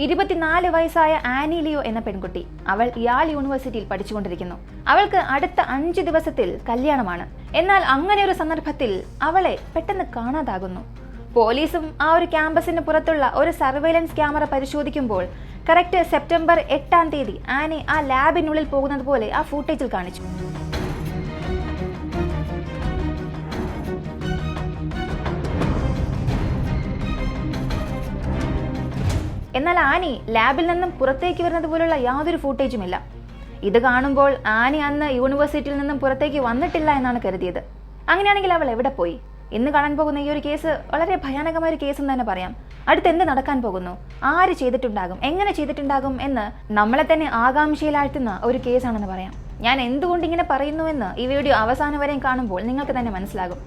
24 വയസ്സായ Annie Leo എന്ന പെൺകുട്ടി. അവൾ യാൽ യൂണിവേഴ്സിറ്റിയിൽ പഠിച്ചുകൊണ്ടിരിക്കുന്നു. അവൾക്ക് അടുത്ത 5 ദിവസത്തിൽ കല്യാണമാണ്. എന്നാൽ അങ്ങനെ ഒരു സന്ദർഭത്തിൽ അവളെ പെട്ടെന്ന് കാണാതാകുന്നു. പോലീസും ആ ഒരു ക്യാമ്പസിന് പുറത്തുള്ള ഒരു സർവൈലൻസ് ക്യാമറ പരിശോധിക്കുമ്പോൾ കറക്റ്റ് സെപ്റ്റംബർ 8-ാം തീയതി ആനി ആ ലാബിനുള്ളിൽ പോകുന്നത് പോലെ ആ ഫൂട്ടേജിൽ കാണിച്ചു. എന്നാൽ ആനി ലാബിൽ നിന്നും പുറത്തേക്ക് വരുന്നത് പോലുള്ള യാതൊരു ഫൂട്ടേജുമില്ല. ഇത് കാണുമ്പോൾ ആനി അന്ന് യൂണിവേഴ്സിറ്റിയിൽ നിന്നും പുറത്തേക്ക് വന്നിട്ടില്ല എന്നാണ് കരുതിയത്. അങ്ങനെയാണെങ്കിൽ അവൾ എവിടെ പോയി? ഇന്ന് കാണാൻ പോകുന്ന ഈ ഒരു കേസ് വളരെ ഭയാനകമായ ഒരു കേസ് എന്ന് തന്നെ പറയാം. അടുത്ത് എന്ത് നടക്കാൻ പോകുന്നു, ആര് ചെയ്തിട്ടുണ്ടാകും, എങ്ങനെ ചെയ്തിട്ടുണ്ടാകും എന്ന് നമ്മളെ തന്നെ ആകാംക്ഷയിലാഴ്ത്തുന്ന ഒരു കേസാണെന്ന് പറയാം. ഞാൻ എന്തുകൊണ്ട് ഇങ്ങനെ പറയുന്നുവെന്ന് ഈ വീഡിയോ അവസാനം വരെയും കാണുമ്പോൾ നിങ്ങൾക്ക് തന്നെ മനസ്സിലാകും.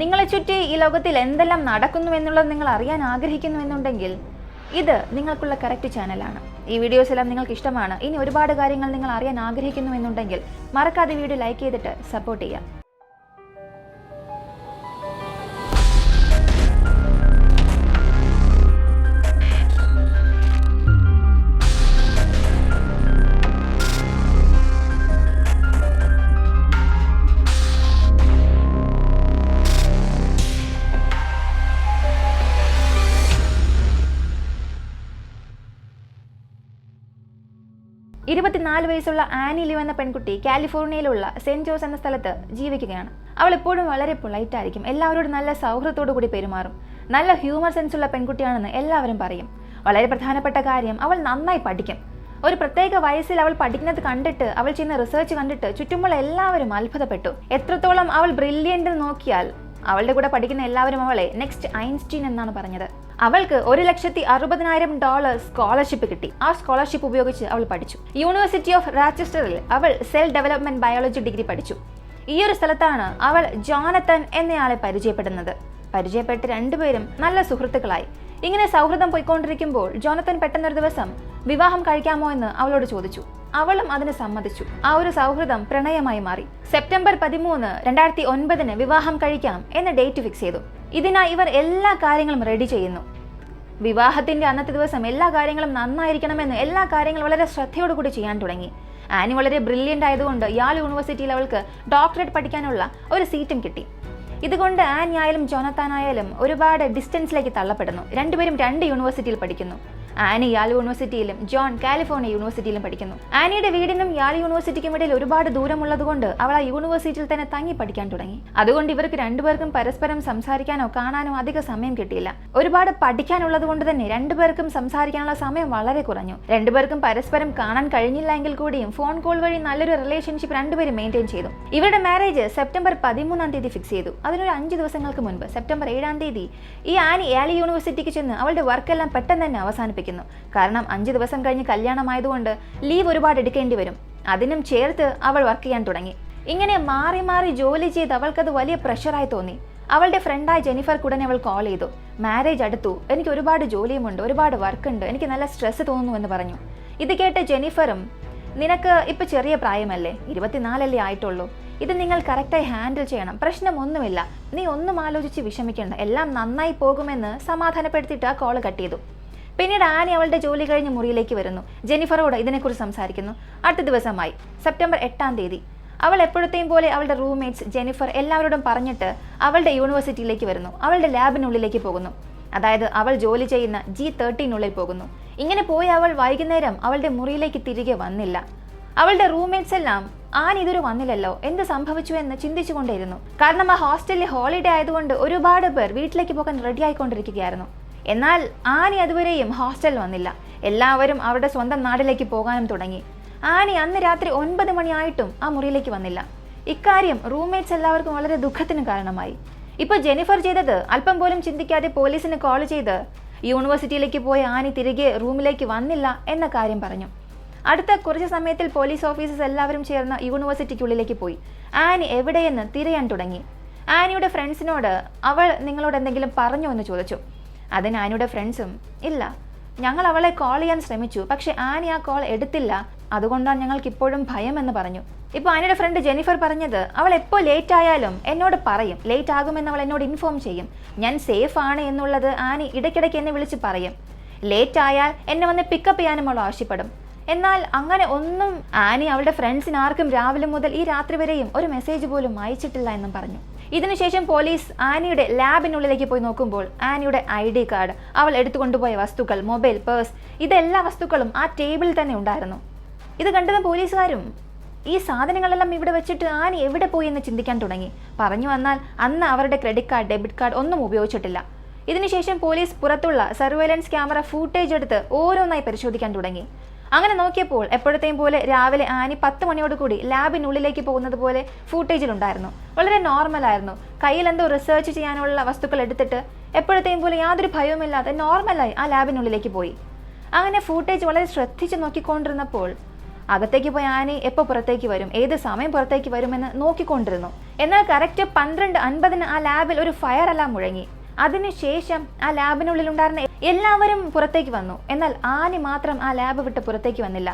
നിങ്ങളെ ചുറ്റി ഈ ലോകത്തിൽ എന്തെല്ലാം നടക്കുന്നു എന്നുള്ളത് നിങ്ങൾ അറിയാൻ ആഗ്രഹിക്കുന്നുവെന്നുണ്ടെങ്കിൽ ഇത് നിങ്ങൾക്കുള്ള കറക്റ്റ് ചാനലാണ്. ഈ വീഡിയോസ് എല്ലാം നിങ്ങൾക്ക് ഇഷ്ടമാണ്, ഇനി ഒരുപാട് കാര്യങ്ങൾ നിങ്ങൾ അറിയാൻ ആഗ്രഹിക്കുന്നുവെന്നുണ്ടെങ്കിൽ മറക്കാതെ വീഡിയോ ലൈക്ക് ചെയ്തിട്ട് സപ്പോർട്ട് ചെയ്യാം. വയസ്സുള്ള ആനി ലിയോ എന്ന പെൺകുട്ടി കാലിഫോർണിയയിലുള്ള സെന്റ് ജോസ് എന്ന സ്ഥലത്ത് ജീവിക്കുകയാണ്. അവൾ എപ്പോഴും വളരെ പൊളൈറ്റ് ആയിരിക്കും, എല്ലാവരോടും നല്ല സൗഹൃദത്തോടു കൂടി പെരുമാറും. നല്ല ഹ്യൂമർ സെൻസ് ഉള്ള പെൺകുട്ടിയാണെന്ന് എല്ലാവരും പറയും. വളരെ പ്രധാനപ്പെട്ട കാര്യം, അവൾ നന്നായി പഠിക്കും. ഒരു പ്രത്യേക വയസ്സിൽ അവൾ പഠിക്കുന്നത് കണ്ടിട്ട്, അവൾ ചെയ്യുന്ന റിസർച്ച് കണ്ടിട്ട് ചുറ്റുമുള്ള എല്ലാവരും അത്ഭുതപ്പെട്ടു. എത്രത്തോളം അവൾ ബ്രില്യൻ്റ് എന്ന് നോക്കിയാൽ അവളുടെ കൂടെ പഠിക്കുന്ന എല്ലാവരും അവളെ നെക്സ്റ്റ് ഐൻസ്റ്റീൻ എന്നാണ് പറഞ്ഞത്. അവൾക്ക് $1,60,000 സ്കോളർഷിപ്പ് കിട്ടി. ആ സ്കോളർഷിപ്പ് ഉപയോഗിച്ച് അവൾ പഠിച്ചു. യൂണിവേഴ്സിറ്റി ഓഫ് റാച്ചസ്റ്ററിൽ അവൾ സെൽ ഡെവലപ്മെന്റ് ബയോളജി ഡിഗ്രി പഠിച്ചു. ഈ ഒരു സ്ഥലത്താണ് അവൾ ജോനത്തൻ എന്നയാളെ പരിചയപ്പെട്ട് രണ്ടുപേരും നല്ല സുഹൃത്തുക്കളായി. ഇങ്ങനെ സൗഹൃദം പോയിക്കൊണ്ടിരിക്കുമ്പോൾ ജോനത്തൻ പെട്ടെന്നൊരു ദിവസം വിവാഹം കഴിക്കാമോ എന്ന് അവളോട് ചോദിച്ചു. അവളും അതിന് സമ്മതിച്ചു. ആ ഒരു സൗഹൃദം പ്രണയമായി മാറി. സെപ്റ്റംബർ 13, 2009 വിവാഹം കഴിക്കാം എന്ന ഡേറ്റ് ഫിക്സ് ചെയ്തു. ഇതിനായി ഇവർ എല്ലാ കാര്യങ്ങളും റെഡി ചെയ്യുന്നു. വിവാഹത്തിന്റെ അന്നത്തെ ദിവസം എല്ലാ കാര്യങ്ങളും നന്നായിരിക്കണമെന്ന് എല്ലാ കാര്യങ്ങളും വളരെ ശ്രദ്ധയോടുകൂടി ചെയ്യാൻ തുടങ്ങി. ആനി വളരെ ബ്രില്യൻ്റ് ആയതുകൊണ്ട് യാൽ യൂണിവേഴ്സിറ്റിയിൽ അവൾക്ക് ഡോക്ടറേറ്റ് പഠിക്കാനുള്ള ഒരു സീറ്റും കിട്ടി. ഇതുകൊണ്ട് ആനി ആയാലും ജോനത്താൻ ആയാലും ഒരുപാട് ഡിസ്റ്റൻസിലേക്ക് തള്ളപ്പെടുന്നു. രണ്ടുപേരും 2 യൂണിവേഴ്സിറ്റിയിൽ പഠിക്കുന്നു. ആനി യാൽ യൂണിവേഴ്സിറ്റിയിലും ജോൺ കാലിഫോർണിയ യൂണിവേഴ്സിറ്റിയിലും പഠിക്കുന്നു. ആനിയുടെ വീടിനും യാൽ യൂണിവേഴ്സിറ്റിക്കും ഇടയിൽ ഒരുപാട് ദൂരമുള്ളതുകൊണ്ട് അവൾ ആ യൂണിവേഴ്സിറ്റിയിൽ തന്നെ തങ്ങി പഠിക്കാൻ തുടങ്ങി. അതുകൊണ്ട് ഇവർക്ക് രണ്ടുപേർക്കും പരസ്പരം സംസാരിക്കാനോ കാണാനോ അധിക സമയം കിട്ടിയില്ല. ഒരുപാട് പഠിക്കാനുള്ളത് കൊണ്ട് തന്നെ രണ്ടുപേർക്കും സംസാരിക്കാനുള്ള സമയം വളരെ കുറഞ്ഞു. രണ്ടുപേർക്കും പരസ്പരം കാണാൻ കഴിഞ്ഞില്ല എങ്കിൽ കൂടിയും ഫോൺ കോൾ വഴി നല്ലൊരു റിലേഷൻഷിപ്പ് രണ്ടുപേരും മെയിൻറ്റെയിൻ ചെയ്തു. ഇവരുടെ മാരേജ് സെപ്റ്റംബർ 13-ാം തീയതി ഫിക്സ് ചെയ്തു. അതിനൊരു 5 ദിവസങ്ങൾക്ക് മുൻപ് സെപ്റ്റംബർ 7-ാം തീയതി ഈ ആനി യാൽ യൂണിവേഴ്സിറ്റിക്ക് ചെന്ന് അവളുടെ വർക്കെല്ലാം പെട്ടെന്ന് തന്നെ അവസാനിപ്പിക്കും. കാരണം 5 ദിവസം കഴിഞ്ഞ് കല്യാണമായതുകൊണ്ട് ലീവ് ഒരുപാട് എടുക്കേണ്ടി വരും. അതിനും ചേർത്ത് അവൾ വർക്ക് ചെയ്യാൻ തുടങ്ങി. ഇങ്ങനെ മാറി മാറി ജോലി ചെയ്ത് അവൾക്കത് വലിയ പ്രഷറായി തോന്നി. അവളുടെ ഫ്രണ്ടായ ജെനിഫർ ഉടനെ അവൾ കോൾ ചെയ്തു. മാരേജ് അടുത്തു, എനിക്ക് ഒരുപാട് ജോലിയുമുണ്ട്, ഒരുപാട് വർക്ക് ഉണ്ട്, എനിക്ക് നല്ല സ്ട്രെസ് തോന്നുന്നു എന്ന് പറഞ്ഞു. ഇത് കേട്ട ജെനിഫറും, നിനക്ക് ഇപ്പൊ ചെറിയ പ്രായമല്ലേ, 24 ആയിട്ടുള്ളൂ, ഇത് നിങ്ങൾ കറക്റ്റായി ഹാൻഡിൽ ചെയ്യണം, പ്രശ്നമൊന്നുമില്ല, നീ ഒന്നും ആലോചിച്ച് വിഷമിക്കേണ്ട, എല്ലാം നന്നായി പോകുമെന്ന് സമാധാനപ്പെടുത്തിയിട്ട് ആ കോള് കട്ട് ചെയ്തു. പിന്നീട് ആനി അവളുടെ ജോലി കഴിഞ്ഞ് മുറിയിലേക്ക് വരുന്നു. ജെനിഫറോട് ഇതിനെക്കുറിച്ച് സംസാരിക്കുന്നു. അടുത്ത ദിവസമായി സെപ്റ്റംബർ 8-ാം തീയതി അവൾ എപ്പോഴത്തെയും പോലെ അവളുടെ റൂംമേറ്റ്സ് ജെനിഫർ എല്ലാവരോടും പറഞ്ഞിട്ട് അവളുടെ യൂണിവേഴ്സിറ്റിയിലേക്ക് വരുന്നു. അവളുടെ ലാബിനുള്ളിലേക്ക് പോകുന്നു. അതായത് അവൾ ജോലി ചെയ്യുന്ന G13 പോകുന്നു. ഇങ്ങനെ പോയി അവൾ വൈകുന്നേരം അവളുടെ മുറിയിലേക്ക് തിരികെ വന്നില്ല. അവളുടെ റൂംമേറ്റ്സ് എല്ലാം ആനി ഇതൊരു വന്നില്ലല്ലോ, എന്ത് സംഭവിച്ചു എന്ന് ചിന്തിച്ചുകൊണ്ടേയിരുന്നു. കാരണം ആ ഹോസ്റ്റലിൽ ഹോളിഡേ ആയതുകൊണ്ട് ഒരുപാട് പേർ വീട്ടിലേക്ക് പോകാൻ റെഡി ആയിക്കൊണ്ടിരിക്കുകയായിരുന്നു. എന്നാൽ ആനി അതുവരെയും ഹോസ്റ്റലിൽ വന്നില്ല. എല്ലാവരും അവരുടെ സ്വന്തം നാട്ടിലേക്ക് പോകാനും തുടങ്ങി. ആനി അന്ന് രാത്രി 9 മണിയായിട്ടും ആ മുറിയിലേക്ക് വന്നില്ല. ഇക്കാര്യം റൂംമേറ്റ്സ് എല്ലാവർക്കും വളരെ ദുഃഖത്തിന് കാരണമായി. ഇപ്പോൾ ജെനിഫർ ചെയ്തത് അല്പം പോലും ചിന്തിക്കാതെ പോലീസിന് കോൾ ചെയ്ത് യൂണിവേഴ്സിറ്റിയിലേക്ക് പോയ ആനി തിരികെ റൂമിലേക്ക് വന്നില്ല എന്ന കാര്യം പറഞ്ഞു. അടുത്ത കുറച്ച് സമയത്തിൽ പോലീസ് ഓഫീസേഴ്സ് എല്ലാവരും ചേർന്ന് യൂണിവേഴ്സിറ്റിക്കുള്ളിലേക്ക് പോയി ആനി എവിടെയെന്ന് തിരയാൻ തുടങ്ങി. ആനിയുടെ ഫ്രണ്ട്സിനോട് അവൾ നിങ്ങളോട് എന്തെങ്കിലും പറഞ്ഞോ എന്ന് ചോദിച്ചു. അതിന് ആനിയുടെ ഫ്രണ്ട്സും, ഇല്ല, ഞങ്ങൾ അവളെ കോൾ ചെയ്യാൻ ശ്രമിച്ചു, പക്ഷെ ആനി ആ കോൾ എടുത്തില്ല, അതുകൊണ്ടാണ് ഞങ്ങൾക്ക് ഇപ്പോഴും ഭയം എന്ന് പറഞ്ഞു. ഇപ്പോൾ ആനിയുടെ ഫ്രണ്ട് ജെനിഫർ പറഞ്ഞത്, അവൾ എപ്പോൾ ലേറ്റ് ആയാലും എന്നോട് പറയും, ലേറ്റ് ആകുമെന്ന് അവൾ എന്നോട് ഇൻഫോം ചെയ്യും, ഞാൻ സേഫ് ആണ് എന്നുള്ളത് ആനി ഇടയ്ക്കിടയ്ക്ക് എന്നെ വിളിച്ച് പറയും. ലേറ്റ് ആയാൽ എന്നെ വന്ന് പിക്കപ്പ് ചെയ്യാനും അവൾ ആവശ്യപ്പെടും. എന്നാൽ അങ്ങനെ ഒന്നും ആനി അവളുടെ ഫ്രണ്ട്സിന് ആർക്കും രാവിലെ മുതൽ ഈ രാത്രി വരെയും ഒരു മെസ്സേജ് പോലും അയച്ചിട്ടില്ല എന്നും പറഞ്ഞു. ഇതിനുശേഷം പോലീസ് ആനിയുടെ ലാബിനുള്ളിലേക്ക് പോയി നോക്കുമ്പോൾ ആനിയുടെ ID കാർഡ്, അവൾ എടുത്തുകൊണ്ടുപോയ വസ്തുക്കൾ, മൊബൈൽ, പേഴ്സ്, ഇതെല്ലാ വസ്തുക്കളും ആ ടേബിളിൽ തന്നെ ഉണ്ടായിരുന്നു. ഇത് കണ്ടത് പോലീസുകാരും ഈ സാധനങ്ങളെല്ലാം ഇവിടെ വെച്ചിട്ട് ആനി എവിടെ പോയി എന്ന് ചിന്തിക്കാൻ തുടങ്ങി. പറഞ്ഞു വന്നാൽ അന്ന് അവരുടെ ക്രെഡിറ്റ് കാർഡ്, ഡെബിറ്റ് കാർഡ് ഒന്നും ഉപയോഗിച്ചിട്ടില്ല. ഇതിനുശേഷം പോലീസ് പുറത്തുള്ള സർവൈലൻസ് ക്യാമറ ഫൂട്ടേജ് എടുത്ത് ഓരോന്നായി പരിശോധിക്കാൻ തുടങ്ങി. അങ്ങനെ നോക്കിയപ്പോൾ എപ്പോഴത്തെയും പോലെ രാവിലെ ആനി 10 മണിയോടുകൂടി ലാബിനുള്ളിലേക്ക് പോകുന്നത് പോലെ ഫൂട്ടേജിലുണ്ടായിരുന്നു. വളരെ നോർമലായിരുന്നു. കയ്യിൽ എന്തോ റിസർച്ച് ചെയ്യാനുള്ള വസ്തുക്കൾ എടുത്തിട്ട് എപ്പോഴത്തെയും പോലെ യാതൊരു ഭയവുമില്ലാതെ നോർമലായി ആ ലാബിനുള്ളിലേക്ക് പോയി. അങ്ങനെ ഫൂട്ടേജ് വളരെ ശ്രദ്ധിച്ച് നോക്കിക്കൊണ്ടിരുന്നപ്പോൾ അകത്തേക്ക് പോയി ആനി എപ്പോൾ പുറത്തേക്ക് വരും, ഏത് സമയം പുറത്തേക്ക് വരുമെന്ന് നോക്കിക്കൊണ്ടിരുന്നു. എന്നാൽ കറക്റ്റ് 12:50 ആ ലാബിൽ ഒരു ഫയർ അലാം മുഴങ്ങി. അതിനുശേഷം ആ ലാബിനുള്ളിലുണ്ടായിരുന്ന എല്ലാവരും പുറത്തേക്ക് വന്നു. എന്നാൽ ആനി മാത്രം ആ ലാബ് വിട്ട് പുറത്തേക്ക് വന്നില്ല.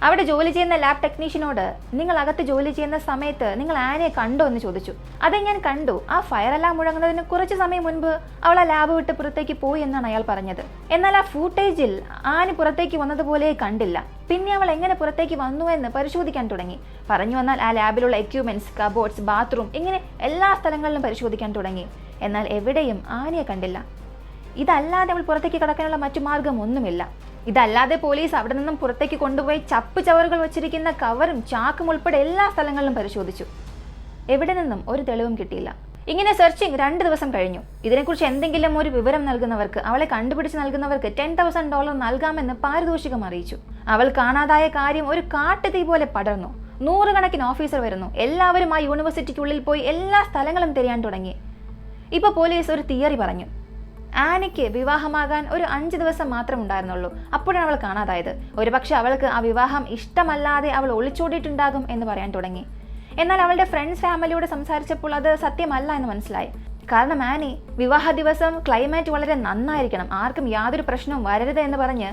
അവിടെ ജോലി ചെയ്യുന്ന ലാബ് ടെക്നീഷ്യനോട് നിങ്ങൾ അകത്ത് ജോലി ചെയ്യുന്ന സമയത്ത് നിങ്ങൾ ആനയെ കണ്ടോ എന്ന് ചോദിച്ചു. അതെ, ഞാൻ കണ്ടു. ആ ഫയർ അലാം മുഴങ്ങുന്നതിന് കുറച്ച് സമയം മുൻപ് അവൾ ആ ലാബ് വിട്ട് പുറത്തേക്ക് പോയി എന്നാണ് അയാൾ പറഞ്ഞത്. എന്നാൽ ആ ഫൂട്ടേജിൽ ആനി പുറത്തേക്ക് വന്നതുപോലെ കണ്ടില്ല. പിന്നെ അവൾ എങ്ങനെ പുറത്തേക്ക് വന്നു എന്ന് പരിശോധിക്കാൻ തുടങ്ങി. പറഞ്ഞു വന്നാൽ ആ ലാബിലുള്ള എക്യുപ്മെന്റ്സ്, കബോർഡ്സ്, ബാത്റൂം, ഇങ്ങനെ എല്ലാ സ്ഥലങ്ങളിലും പരിശോധിക്കാൻ തുടങ്ങി. എന്നാൽ എവിടെയും ആനയെ കണ്ടില്ല. ഇതല്ലാതെ അവൾ പുറത്തേക്ക് കടക്കാനുള്ള മറ്റു മാർഗം ഒന്നുമില്ല. ഇതല്ലാതെ പോലീസ് അവിടെ നിന്നും പുറത്തേക്ക് കൊണ്ടുപോയി ചപ്പ് ചവറുകൾ വെച്ചിരിക്കുന്ന കവറും ചാക്കും ഉൾപ്പെടെ എല്ലാ സ്ഥലങ്ങളിലും പരിശോധിച്ചു. എവിടെ നിന്നും ഒരു തെളിവും കിട്ടിയില്ല. ഇങ്ങനെ സെർച്ചിങ് 2 ദിവസം കഴിഞ്ഞു. ഇതിനെക്കുറിച്ച് എന്തെങ്കിലും ഒരു വിവരം നൽകുന്നവർക്ക്, അവളെ കണ്ടുപിടിച്ച് നൽകുന്നവർക്ക് $10,000 നൽകാമെന്ന് പാരിതോഷികം അറിയിച്ചു. അവൾ കാണാതായ കാര്യം ഒരു കാട്ടുതീ പോലെ പടർന്നു. 100 കണക്കിന് ഓഫീസർ വരുന്നു. എല്ലാവരും ആ യൂണിവേഴ്സിറ്റിക്കുള്ളിൽ പോയി എല്ലാ സ്ഥലങ്ങളും തിരയാൻ തുടങ്ങി. ഇപ്പോൾ പോലീസ് ഒരു തിയറി പറഞ്ഞു. ആനിക്ക് വിവാഹമാകാൻ ഒരു 5 ദിവസം മാത്രം ഉണ്ടായിരുന്നുള്ളൂ. അപ്പോഴാണ് അവൾ കാണാതായത്. ഒരുപക്ഷെ അവൾക്ക് ആ വിവാഹം ഇഷ്ടമല്ലാതെ അവൾ ഒളിച്ചോടിയിട്ടുണ്ടാകും എന്ന് പറയാൻ തുടങ്ങി. എന്നാൽ അവളുടെ ഫ്രണ്ട്സ് ഫാമിലിയോട് സംസാരിച്ചപ്പോൾ അത് സത്യമല്ല എന്ന് മനസ്സിലായി. കാരണം ആനി വിവാഹ ദിവസം ക്ലൈമാറ്റ് വളരെ നന്നായിരിക്കണം, ആർക്കും യാതൊരു പ്രശ്നവും വരരുത് എന്ന് പറഞ്ഞ്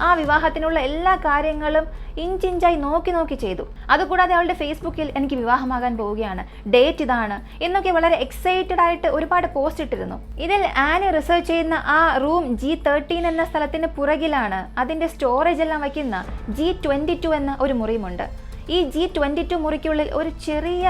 ആ വിവാഹത്തിനുള്ള എല്ലാ കാര്യങ്ങളും ഇഞ്ചിഞ്ചായി നോക്കി ചെയ്തു. അതുകൂടാതെ അവളുടെ ഫേസ്ബുക്കിൽ എനിക്ക് വിവാഹമാകാൻ പോവുകയാണ്, ഡേറ്റ് ഇതാണ് എന്നൊക്കെ വളരെ എക്സൈറ്റഡ് ആയിട്ട് ഒരുപാട് പോസ്റ്റ് ഇട്ടിരുന്നു. ഇതിൽ ആനി റിസർച്ച് ചെയ്യുന്ന ആ റൂം G13 എന്ന സ്ഥലത്തിന് പുറകിലാണ് അതിന്റെ സ്റ്റോറേജ് എല്ലാം വയ്ക്കുന്ന G22 എന്ന ഒരു മുറിയുമുണ്ട്. ഈ G22 മുറിക്കുള്ളിൽ ഒരു ചെറിയ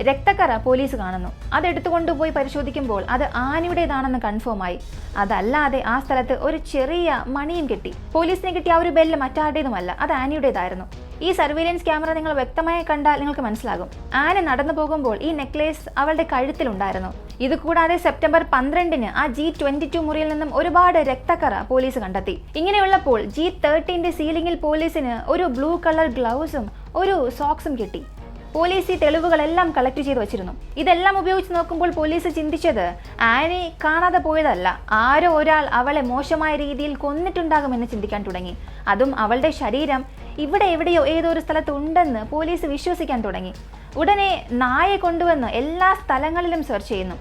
രക്തക്കറ പോലീസ് കാണുന്നു. അതെടുത്തുകൊണ്ടുപോയി പരിശോധിക്കുമ്പോൾ അത് ആനിയുടേതാണെന്ന് കൺഫേം ആയി. അതല്ലാതെ ആ സ്ഥലത്ത് ഒരു ചെറിയ മണിയും കിട്ടി. പോലീസിനെ കിട്ടിയ ആ ഒരു ബെല്ല് മറ്റാരുടേതുമല്ല, അത് ആനിയുടേതായിരുന്നു. ഈ സർവൈലൻസ് ക്യാമറ നിങ്ങൾ വ്യക്തമായി കണ്ടാൽ നിങ്ങൾക്ക് മനസ്സിലാകും. ആനി നടന്നു പോകുമ്പോൾ ഈ നെക്ലേസ് അവളുടെ കഴുത്തിലുണ്ടായിരുന്നു. ഇതുകൂടാതെ സെപ്റ്റംബർ 12 ആ G22 മുറിയിൽ നിന്നും ഒരുപാട് രക്തക്കറ പോലീസ് കണ്ടെത്തി. ഇങ്ങനെയുള്ളപ്പോൾ G13 സീലിംഗിൽ പോലീസിന് ഒരു ബ്ലൂ കളർ ഗ്ലൗസും ഒരു സോക്സും കിട്ടി. പോലീസ് ഈ തെളിവുകളെല്ലാം കളക്ട് ചെയ്ത് വെച്ചിരുന്നു. ഇതെല്ലാം ഉപയോഗിച്ച് നോക്കുമ്പോൾ പോലീസ് ചിന്തിച്ചത് ആനി കാണാതെ പോയതല്ല, ആരോ ഒരാൾ അവളെ മോശമായ രീതിയിൽ കൊന്നിട്ടുണ്ടാകുമെന്ന് ചിന്തിക്കാൻ തുടങ്ങി. അതും അവളുടെ ശരീരം ഇവിടെ എവിടെയോ ഏതോ ഒരു സ്ഥലത്ത് ഉണ്ടെന്ന് പോലീസ് വിശ്വസിക്കാൻ തുടങ്ങി. ഉടനെ നായെ കൊണ്ടുവന്ന് എല്ലാ സ്ഥലങ്ങളിലും സെർച്ച് ചെയ്യുന്നു.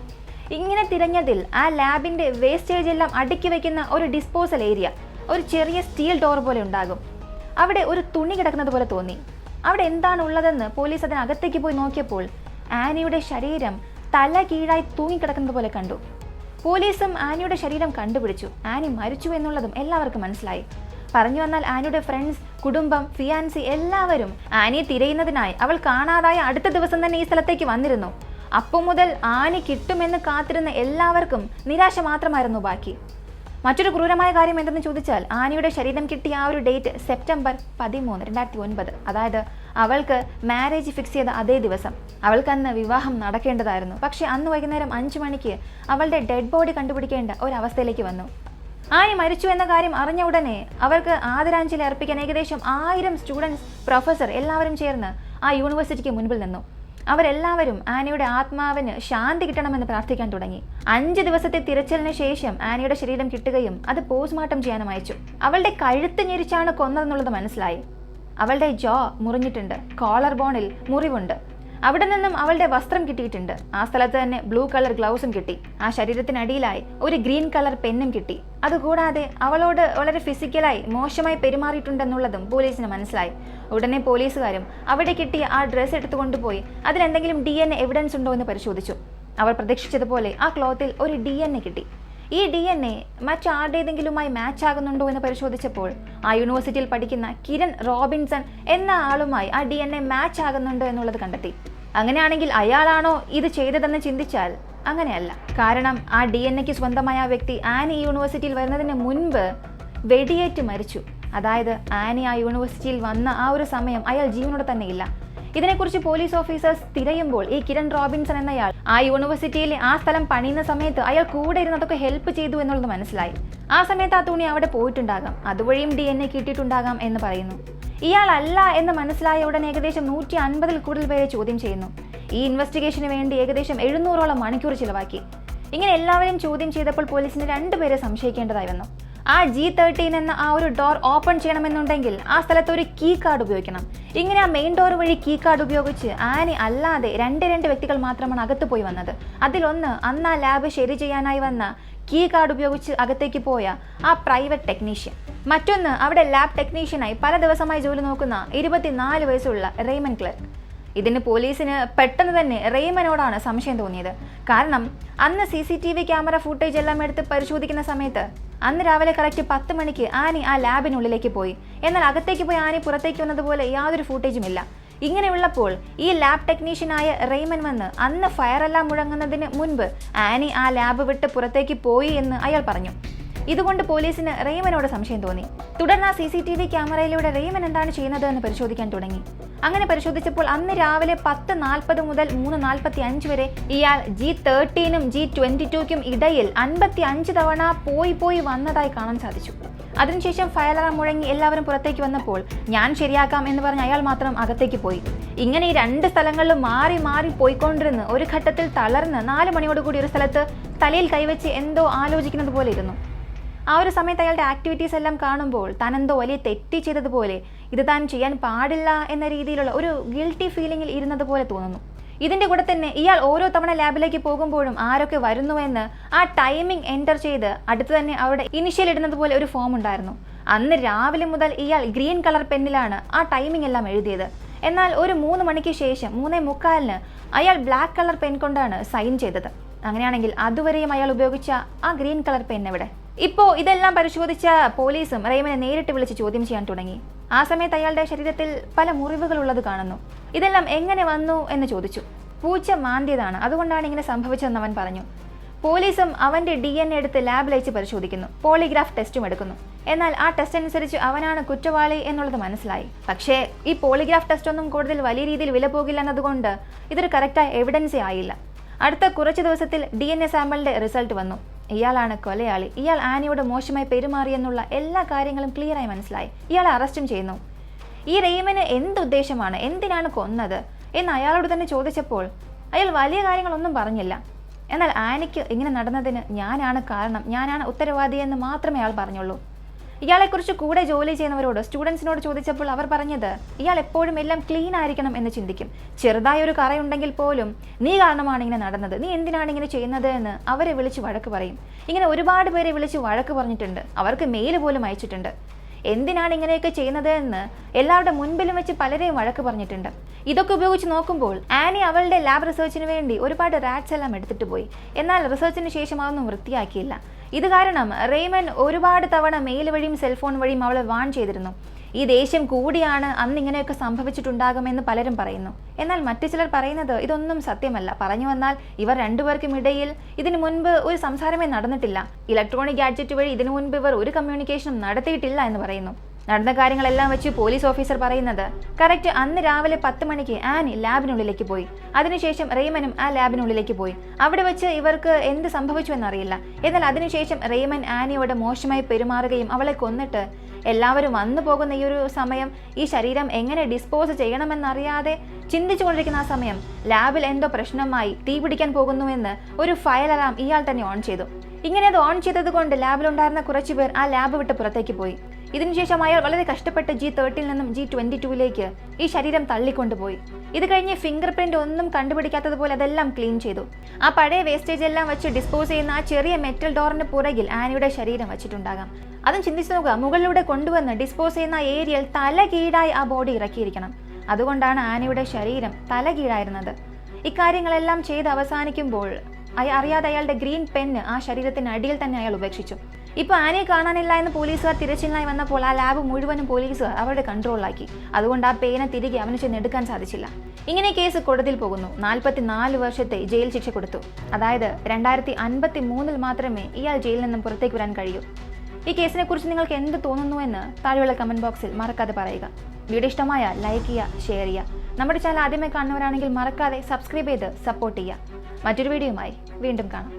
ഇങ്ങനെ തിരഞ്ഞതിൽ ആ ലാബിന്റെ വേസ്റ്റേജ് എല്ലാം അടുക്കി വെക്കുന്ന ഒരു ഡിസ്പോസൽ ഏരിയ, ഒരു ചെറിയ സ്റ്റീൽ ഡോർ പോലെ ഉണ്ടാകും. അവിടെ ഒരു തുണി കിടക്കുന്നത് പോലെ തോന്നി. അവിടെ എന്താണ് ഉള്ളതെന്ന് പോലീസ് അതിനകത്തേക്ക് പോയി നോക്കിയപ്പോൾ ആനിയുടെ ശരീരം തല കീഴായി തൂങ്ങിക്കിടക്കുന്നത് പോലെ കണ്ടു. പോലീസും ആനിയുടെ ശരീരം കണ്ടുപിടിച്ചു. ആനി മരിച്ചു എന്നുള്ളതും എല്ലാവർക്കും മനസ്സിലായി. പറഞ്ഞു വന്നാൽ ആനിയുടെ ഫ്രണ്ട്സ്, കുടുംബം, ഫിയാൻസി എല്ലാവരും ആനിയെ തിരയുന്നതിനായി അവൾ കാണാതായ അടുത്ത ദിവസം തന്നെ ഈ സ്ഥലത്തേക്ക് വന്നിരുന്നു. അപ്പോൾ മുതൽ ആനി കിട്ടുമെന്ന് കാത്തിരുന്ന എല്ലാവർക്കും നിരാശ മാത്രമായിരുന്നു ബാക്കി. മറ്റൊരു ക്രൂരമായ കാര്യം എന്തെന്ന് ചോദിച്ചാൽ ആനിയുടെ ശരീരം കിട്ടിയ ആ ഒരു ഡേറ്റ് സെപ്റ്റംബർ 13, 2009. അതായത് അവൾക്ക് മാരേജ് ഫിക്സ് ചെയ്ത അതേ ദിവസം. അവൾക്ക് അന്ന് വിവാഹം നടക്കേണ്ടതായിരുന്നു. പക്ഷേ അന്ന് വൈകുന്നേരം 5 മണിക്ക് അവളുടെ ഡെഡ് ബോഡി കണ്ടുപിടിക്കേണ്ട ഒരവസ്ഥയിലേക്ക് വന്നു. ആനി മരിച്ചു എന്ന കാര്യം അറിഞ്ഞ ഉടനെ അവർക്ക് ആദരാഞ്ജലി അർപ്പിക്കാൻ ഏകദേശം 1000 സ്റ്റുഡൻസ്, പ്രൊഫസർ എല്ലാവരും ചേർന്ന് ആ യൂണിവേഴ്സിറ്റിക്ക് മുൻപിൽ നിന്നു. അവരെല്ലാവരും ആനിയുടെ ആത്മാവിന് ശാന്തി കിട്ടണമെന്ന് പ്രാർത്ഥിക്കാൻ തുടങ്ങി. 5 ദിവസത്തെ തിരച്ചിലിന് ശേഷം ആനിയുടെ ശരീരം കിട്ടുകയും അത് പോസ്റ്റ്മോർട്ടം ചെയ്യാനും അയച്ചു. അവളുടെ കഴുത്ത് ഞെരിച്ചാണ് കൊന്നതെന്നുള്ളത് മനസ്സിലായി. അവളുടെ ജോ മുറിഞ്ഞിട്ടുണ്ട്, കോളർ ബോണിൽ മുറിവുണ്ട്. അവിടെ നിന്നും അവളുടെ വസ്ത്രം കിട്ടിയിട്ടുണ്ട്. ആ സ്ഥലത്ത് തന്നെ ബ്ലൂ കളർ ഗ്ലൗസും കിട്ടി. ആ ശരീരത്തിനടിയിലായി ഒരു ഗ്രീൻ കളർ പെന്നും കിട്ടി. അതുകൂടാതെ അവളോട് വളരെ ഫിസിക്കലായി മോശമായി പെരുമാറിയിട്ടുണ്ടെന്നുള്ളതും പോലീസിന് മനസ്സിലായി. ഉടനെ പോലീസുകാരും അവിടെ കിട്ടിയ ആ ഡ്രസ്സ് എടുത്തുകൊണ്ടുപോയി അതിലെന്തെങ്കിലും DNA എവിഡൻസ് ഉണ്ടോ എന്ന് പരിശോധിച്ചു. അവർ പ്രതീക്ഷിച്ചതുപോലെ ആ ക്ലോത്തിൽ ഒരു DNA കിട്ടി. ഈ DNA മറ്റാരുടേതെങ്കിലുമായി മാച്ച് ആകുന്നുണ്ടോ എന്ന് പരിശോധിച്ചപ്പോൾ ആ യൂണിവേഴ്സിറ്റിയിൽ പഠിക്കുന്ന കിരൺ റോബിൻസൺ എന്ന ആളുമായി ആ DNA മാച്ച് ആകുന്നുണ്ടോ എന്നുള്ളത് കണ്ടെത്തി. അങ്ങനെയാണെങ്കിൽ അയാളാണോ ഇത് ചെയ്തതെന്ന് ചിന്തിച്ചാൽ അങ്ങനെയല്ല. കാരണം ആ DNA സ്വന്തമായ ആ വ്യക്തി ആനി ഈ യൂണിവേഴ്സിറ്റിയിൽ വരുന്നതിന് മുൻപ് വെടിയേറ്റ് മരിച്ചു. അതായത് ആനി ആ യൂണിവേഴ്സിറ്റിയിൽ വന്ന ആ ഒരു സമയം അയാൾ ജീവനോടെ തന്നെ ഇല്ല. ഇതിനെക്കുറിച്ച് പോലീസ് ഓഫീസേഴ്സ് തിരയുമ്പോൾ ഈ കിരൺ റോബിൻസൺ എന്നയാൾ ആ യൂണിവേഴ്സിറ്റിയിൽ ആ സ്ഥലം പണിയുന്ന സമയത്ത് അയാൾ കൂടെ ഇരുന്നതൊക്കെ ഹെൽപ്പ് ചെയ്തു എന്നുള്ളത് മനസ്സിലായി. ആ സമയത്ത് ആ തുണി അവിടെ പോയിട്ടുണ്ടാകാം, അതുവഴിയും DNA കിട്ടിയിട്ടുണ്ടാകാം എന്ന് പറയുന്നു. ഇയാളല്ല എന്ന് മനസ്സിലായ ഉടൻ ഏകദേശം 150-ൽ കൂടുതൽ പേരെ ചോദ്യം ചെയ്യുന്നു. ഈ ഇൻവെസ്റ്റിഗേഷന് വേണ്ടി ഏകദേശം 700ഓളം മണിക്കൂർ ചിലവാക്കി. ഇങ്ങനെ എല്ലാവരെയും ചോദ്യം ചെയ്തപ്പോൾ പോലീസിന് 2 പേരെ സംശയിക്കേണ്ടതായി വന്നു. ആ G13 എന്ന ആ ഒരു ഡോർ ഓപ്പൺ ചെയ്യണമെന്നുണ്ടെങ്കിൽ ആ സ്ഥലത്ത് ഒരു കീ കാർഡ് ഉപയോഗിക്കണം. ഇങ്ങനെ ആ മെയിൻ ഡോർ വഴി കീ കാർഡ് ഉപയോഗിച്ച് ആനി അല്ലാതെ രണ്ട് വ്യക്തികൾ മാത്രമാണ് അകത്ത് പോയി വന്നത്. അതിലൊന്ന് അന്ന് ആ ലാബ് ശരി ചെയ്യാനായി വന്ന കീ കാർഡ് ഉപയോഗിച്ച് അകത്തേക്ക് പോയ ആ പ്രൈവറ്റ് ടെക്നീഷ്യൻ. മറ്റൊന്ന് അവിടെ ലാബ് ടെക്നീഷ്യനായി പല ദിവസമായി ജോലി നോക്കുന്ന 24 വയസ്സുള്ള റെയ്മൻ ക്ലർക്ക്. ഇതിന് പോലീസിന് പെട്ടെന്ന് തന്നെ റെയ്മനോടാണ് സംശയം തോന്നിയത്. കാരണം അന്ന് CCTV ക്യാമറ ഫുട്ടേജ് എല്ലാം എടുത്ത് പരിശോധിക്കുന്ന സമയത്ത് അന്ന് രാവിലെ കറക്റ്റ് 10 മണിക്ക് ആനി ആ ലാബിനുള്ളിലേക്ക് പോയി. എന്നാൽ അകത്തേക്ക് പോയി ആനി പുറത്തേക്ക് വന്നതുപോലെ യാതൊരു ഫുട്ടേജും ഇല്ല. ഇങ്ങനെയുള്ളപ്പോൾ ഈ ലാബ് ടെക്നീഷ്യനായ റെയ്മൻ വന്ന് അന്ന് ഫയറെല്ലാം മുഴങ്ങുന്നതിന് മുൻപ് ആനി ആ ലാബ് വിട്ട് പുറത്തേക്ക് പോയി എന്ന് അയാൾ പറഞ്ഞു. ഇതുകൊണ്ട് പോലീസിന് റെയ്മനോട് സംശയം തോന്നി. തുടർന്ന് ആ CCTV ക്യാമറയിലൂടെ റെയ്മൻ എന്താണ് ചെയ്യുന്നത് എന്ന് പരിശോധിക്കാൻ തുടങ്ങി. അങ്ങനെ പരിശോധിച്ചപ്പോൾ അന്ന് രാവിലെ 10:40 മുതൽ 3:45 വരെ ഇയാൾ G13-നും G22-ക്കും ഇടയിൽ 55 തവണ പോയി വന്നതായി കാണാൻ സാധിച്ചു. അതിനുശേഷം ഫയർ അലാറം മുഴങ്ങി എല്ലാവരും പുറത്തേക്ക് വന്നപ്പോൾ ഞാൻ ശരിയാക്കാം എന്ന് പറഞ്ഞ് അയാൾ മാത്രം അകത്തേക്ക് പോയി. ഇങ്ങനെ ഈ 2 സ്ഥലങ്ങളിലും മാറി പോയിക്കൊണ്ടിരുന്ന് ഒരു ഘട്ടത്തിൽ തളർന്ന് 4 മണിയോടുകൂടി ഒരു സ്ഥലത്ത് തലയിൽ കൈവച്ച് എന്തോ ആലോചിക്കുന്നത് പോലെ ഇരുന്നു. ആ ഒരു സമയത്ത് അയാളുടെ ആക്ടിവിറ്റീസ് എല്ലാം കാണുമ്പോൾ താൻ എന്തോ വലിയ തെറ്റി ചെയ്തതുപോലെ, ഇത് താൻ ചെയ്യാൻ പാടില്ല എന്ന രീതിയിലുള്ള ഒരു ഗിൽറ്റി ഫീലിംഗിൽ ഇരുന്നത് പോലെ തോന്നുന്നു. ഇതിൻ്റെ കൂടെ തന്നെ ഇയാൾ ഓരോ തവണ ലാബിലേക്ക് പോകുമ്പോഴും ആരൊക്കെ വരുന്നുവെന്ന് ആ ടൈമിംഗ് എൻ്റർ ചെയ്ത് അടുത്ത് തന്നെ അവിടെ ഇനിഷ്യൽ ഇടുന്നത് പോലെ ഒരു ഫോം ഉണ്ടായിരുന്നു. അന്ന് രാവിലെ മുതൽ ഇയാൾ ഗ്രീൻ കളർ പെന്നിലാണ് ആ ടൈമിംഗ് എല്ലാം എഴുതിയത്. എന്നാൽ ഒരു 3 മണിക്ക് ശേഷം 3:45-ന് അയാൾ ബ്ലാക്ക് കളർ പെൻ കൊണ്ടാണ് സൈൻ ചെയ്തത്. അങ്ങനെയാണെങ്കിൽ അതുവരെയും അയാൾ ഉപയോഗിച്ച ആ ഗ്രീൻ കളർ പെൻ എവിടെ? ഇപ്പോൾ ഇതെല്ലാം പരിശോധിച്ച പോലീസും റെയ്മനെ നേരിട്ട് വിളിച്ച് ചോദ്യം ചെയ്യാൻ തുടങ്ങി. ആ സമയത്ത് അയാളുടെ ശരീരത്തിൽ പല മുറിവുകൾ ഉള്ളത് കാണുന്നു. ഇതെല്ലാം എങ്ങനെ വന്നു എന്ന് ചോദിച്ചു. പൂച്ച മാന്തിയതാണ്, അതുകൊണ്ടാണ് ഇങ്ങനെ സംഭവിച്ചതെന്ന് അവൻ പറഞ്ഞു. പോലീസും അവന്റെ DNA എടുത്ത് ലാബിൽ അയച്ച് പരിശോധിക്കുന്നു. പോളിഗ്രാഫ് ടെസ്റ്റും എടുക്കുന്നു. എന്നാൽ ആ ടെസ്റ്റ് അനുസരിച്ച് അവനാണ് കുറ്റവാളി എന്നുള്ളത് മനസ്സിലായി. പക്ഷേ ഈ പോളിഗ്രാഫ് ടെസ്റ്റ് ഒന്നും കൂടുതൽ വലിയ രീതിയിൽ വില പോകില്ല എന്നതുകൊണ്ട് ഇതൊരു കറക്റ്റായ എവിഡൻസേ ആയില്ല. അടുത്ത കുറച്ച് ദിവസത്തിൽ DNA സാമ്പിളിന്റെ റിസൾട്ട് വന്നു. ഇയാളാണ് കൊലയാളി. ഇയാൾ ആനിയോട് മോശമായി പെരുമാറിയെന്നുള്ള എല്ലാ കാര്യങ്ങളും ക്ലിയറായി മനസ്സിലായി. ഇയാളെ അറസ്റ്റും ചെയ്യുന്നു. ഈ റെയ്മന് എന്തുദ്ദേശമാണ്, എന്തിനാണ് കൊന്നത് എന്ന് അയാളോട് തന്നെ ചോദിച്ചപ്പോൾ അയാൾ വലിയ കാര്യങ്ങളൊന്നും പറഞ്ഞില്ല. എന്നാൽ ആനിക്ക് ഇങ്ങനെ നടന്നതിന് ഞാനാണ് കാരണം, ഞാനാണ് ഉത്തരവാദി എന്ന് മാത്രമേ അയാൾ പറഞ്ഞുള്ളൂ. ഇയാളെക്കുറിച്ച് കൂടെ ജോലി ചെയ്യുന്നവരോട്, സ്റ്റുഡൻസിനോട് ചോദിച്ചപ്പോൾ അവർ പറഞ്ഞത് ഇയാൾ എപ്പോഴും എല്ലാം ക്ലീൻ ആയിരിക്കണം എന്ന് ചിന്തിക്കും. ചെറുതായൊരു കറയുണ്ടെങ്കിൽ പോലും നീ കാരണമാണ് ഇങ്ങനെ നടന്നത്, നീ എന്തിനാണ് ഇങ്ങനെ ചെയ്യുന്നത് എന്ന് അവരെ വിളിച്ച് വഴക്ക് പറയും. ഇങ്ങനെ ഒരുപാട് പേരെ വിളിച്ച് വഴക്ക് പറഞ്ഞിട്ടുണ്ട്. അവർക്ക് മെയിൽ പോലും അയച്ചിട്ടുണ്ട്. എന്തിനാണ് ഇങ്ങനെയൊക്കെ ചെയ്യുന്നത് എന്ന് എല്ലാവരുടെ മുൻപിലും വെച്ച് പലരെയും വഴക്ക് പറഞ്ഞിട്ടുണ്ട്. ഇതൊക്കെ ഉപയോഗിച്ച് നോക്കുമ്പോൾ ആനി അവളുടെ ലാബ് റിസർച്ചിന് വേണ്ടി ഒരുപാട് റാറ്റ്സ് എല്ലാം എടുത്തിട്ട് പോയി. എന്നാൽ റിസർച്ചിന് ശേഷം അതൊന്നും വൃത്തിയാക്കിയില്ല. ഇത് കാരണം റെയ്മൻ ഒരുപാട് തവണ മെയിൽ വഴിയും സെൽഫോൺ വഴിയും അവളെ വാൺ ചെയ്തിരുന്നു. ഈ ദേഷ്യം കൂടിയാണ് അന്ന് ഇങ്ങനെയൊക്കെ സംഭവിച്ചിട്ടുണ്ടാകുമെന്ന് പലരും പറയുന്നു. എന്നാൽ മറ്റു ചിലർ പറയുന്നത് ഇതൊന്നും സത്യമല്ല. പറഞ്ഞു വന്നാൽ ഇവർ 2 പേർക്കും ഇടയിൽ ഇതിനു മുൻപ് ഒരു സംസാരമേ നടന്നിട്ടില്ല. ഇലക്ട്രോണിക് ഗാഡ്ജറ്റ് വഴി ഇതിനു മുൻപ് ഇവർ ഒരു കമ്മ്യൂണിക്കേഷനും നടത്തിയിട്ടില്ല എന്ന് പറയുന്നു. നടന്ന കാര്യങ്ങളെല്ലാം വെച്ച് പോലീസ് ഓഫീസർ പറയുന്നത് കറക്റ്റ് അന്ന് രാവിലെ 10 മണിക്ക് ആനി ലാബിനുള്ളിലേക്ക് പോയി. അതിനുശേഷം റെയ്മനും ആ ലാബിനുള്ളിലേക്ക് പോയി. അവിടെ വെച്ച് ഇവർക്ക് എന്ത് സംഭവിച്ചു എന്നറിയില്ല. എന്നാൽ അതിനുശേഷം റെയ്മൻ ആനിയോട് മോശമായി പെരുമാറുകയും അവളെ കൊന്നിട്ട് എല്ലാവരും വന്നു പോകുന്ന ഈ ഒരു സമയം ഈ ശരീരം എങ്ങനെ ഡിസ്പോസ് ചെയ്യണമെന്നറിയാതെ ചിന്തിച്ചുകൊണ്ടിരിക്കുന്ന ആ സമയം ലാബിൽ എന്തോ പ്രശ്നമായി തീ പിടിക്കാൻ പോകുന്നുവെന്ന് ഒരു ഫയർ അലാം ഇയാൾ തന്നെ ഓൺ ചെയ്തു. ഇങ്ങനെ അത് ഓൺ ചെയ്തത് കൊണ്ട് ലാബിലുണ്ടായിരുന്ന കുറച്ചുപേർ ആ ലാബ് വിട്ട് പുറത്തേക്ക് പോയി. ഇതിനുശേഷം അയാൾ വളരെ കഷ്ടപ്പെട്ട് G13 നിന്നും G22ലേക്ക് ഈ ശരീരം തള്ളിക്കൊണ്ടുപോയി. ഇത് കഴിഞ്ഞ് ഫിംഗർ പ്രിന്റ് ഒന്നും കണ്ടുപിടിക്കാത്തതുപോലെ അതെല്ലാം ക്ലീൻ ചെയ്തു. ആ പഴയ വേസ്റ്റേജ് എല്ലാം വെച്ച് ഡിസ്പോസ് ചെയ്യുന്ന ആ ചെറിയ മെറ്റൽ ഡോറിന് പുറകിൽ ആനിയുടെ ശരീരം വെച്ചിട്ടുണ്ടാകാം. അതും ചിന്തിച്ചു നോക്കുക, മുകളിലൂടെ കൊണ്ടുവന്ന് ഡിസ്പോസ് ചെയ്യുന്ന ഏരിയയിൽ തല കീഴായി ആ ബോഡി ഇറക്കിയിരിക്കണം. അതുകൊണ്ടാണ് ആനിയുടെ ശരീരം തല കീഴായിരുന്നത്. ഇക്കാര്യങ്ങളെല്ലാം ചെയ്ത് അവസാനിക്കുമ്പോൾ അറിയാതെ അയാളുടെ ഗ്രീൻ പെന്ന് ആ ശരീരത്തിന് അടിയിൽ തന്നെ അയാൾ ഉപേക്ഷിച്ചു. ഇപ്പോൾ ആനയെ കാണാനില്ല എന്ന് പോലീസുകാർ തിരച്ചിലിനായി വന്നപ്പോൾ ആ ലാബ് മുഴുവനും പോലീസുകാർ അവരുടെ കൺട്രോളിലാക്കി. അതുകൊണ്ട് ആ പേന തിരികെ അവന് ചെന്ന് എടുക്കാൻ സാധിച്ചില്ല. ഇങ്ങനെ കേസ് കോടതിയിൽ പോകുന്നു. 44 വർഷത്തെ ജയിൽ ശിക്ഷ കൊടുത്തു. അതായത് 2053 മാത്രമേ ഇയാൾ ജയിലിൽ നിന്നും പുറത്തേക്ക് വരാൻ കഴിയൂ. ഈ കേസിനെ കുറിച്ച് നിങ്ങൾക്ക് എന്ത് തോന്നുന്നു എന്ന് താഴെയുള്ള കമന്റ് ബോക്സിൽ മറക്കാതെ പറയുക. വീഡിയോ ഇഷ്ടമായ ലൈക്ക് ചെയ്യുക, ഷെയർ ചെയ്യുക. നമ്മുടെ ചാനൽ ആദ്യമായി കാണുന്നവരാണെങ്കിൽ മറക്കാതെ സബ്സ്ക്രൈബ് ചെയ്ത് സപ്പോർട്ട് ചെയ്യുക. മറ്റൊരു വീഡിയോയുമായി വീണ്ടും കാണാം.